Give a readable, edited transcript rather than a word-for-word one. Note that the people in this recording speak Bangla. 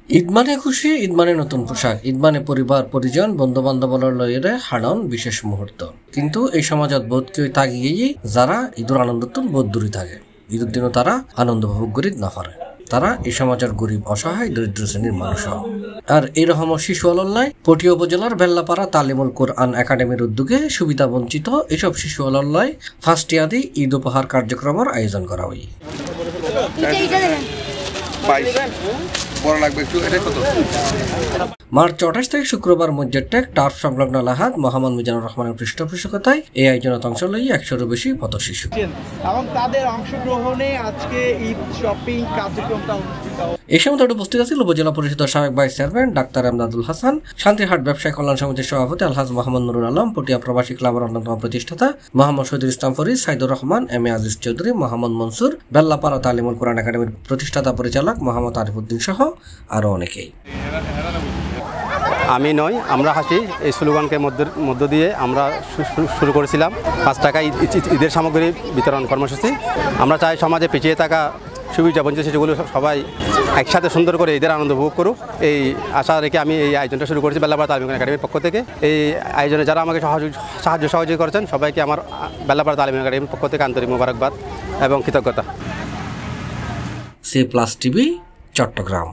ঈদ মানে খুশি, ঈদ মানে নতুন পোশাক, ঈদ মানে পরিবার পরিজন বন্ধু বান্ধবর লইরে হাড়ন বিশেষ মুহূর্ত। কিন্তু এই সমাজত বোধ কেউ তাগিয়েই যারা ঈদের আনন্দতুন বোধ দূরে থাকে, ঈদের দিনও তারা আনন্দ উপভোগ করি না পারে। তারা এই সমাজের গরিব অসহায় দরিদ্র শ্রেণীর মানুষ। আর এরকম শিশু আল্লাহ পটিয়া উপজেলার বেল্লাপাড়া তালিমুল কোরআন একাডেমির উদ্যোগে সুবিধা বঞ্চিত এসব শিশু আল্লাহ ফার্স্ট ইয়াদি ঈদ উপহার কার্যক্রমের আয়োজন করা হয়। মার্চ 28 তারিখ শুক্রবার মসজিদ টেক টার্ফ সংলগ্ন লাহাদ মোহাম্মদ মিজানুর রহমানের পৃষ্ঠপোষকতায় এই আয়োজনে অংশ লই 100-এরও বেশি পথ শিশু এবং তাদের অংশগ্রহণে আজকে ঈদ শপিং কার্যক্রমটা অনুষ্ঠিত হয়। এই সময় উপস্থিত ছিল উপজেলা পরিষদের সাবেক vice chairman doctor Amdadul Hasan, Shantihat ব্যবসায়ী কল্যাণ সমিতির সভাপতি আলহাজ মোহাম্মদ নুরুল আলম, পটিয়া প্রবাসী ক্লাবের অন্যতম প্রতিষ্ঠাতা মোহাম্মদ শহীদুল ইসলাম ফরিদ, সাইদুর রহমান, এম এ আজিজ চৌধুরী, মোহাম্মদ মনসুর, বেল্লাপাড়া তালিমুল কোরআন একাডেমির প্রতিষ্ঠাতা পরিচালক মোহাম্মদ আরিফুদ্দিন সহ আরো অনেকেই। আমি নয় আমরা হাসি এই স্লোগানকে মধ্য দিয়ে আমরা শুরু করেছিলাম 5 টাকা ঈদের সামগ্রী বিতরণ কর্মসূচি। আমরা চাই সমাজে পিছিয়ে থাকা সুবিধা বঞ্চিত শিশুগুলো সবাই একসাথে সুন্দর করে ঈদের আনন্দ উপভোগ করুক, এই আশা রেখে আমি এই আয়োজনটা শুরু করেছি বেল্লাপাড়া তালিম একাডেমির পক্ষ থেকে। এই আয়োজনে যারা আমাকে সাহায্য সহযোগী করেছেন সবাইকে আমার বেল্লাপাড়া তালিম একাডেমির পক্ষ থেকে আন্তরিক মোবারকবাদ এবং কৃতজ্ঞতা। C plus TV, Chittagong.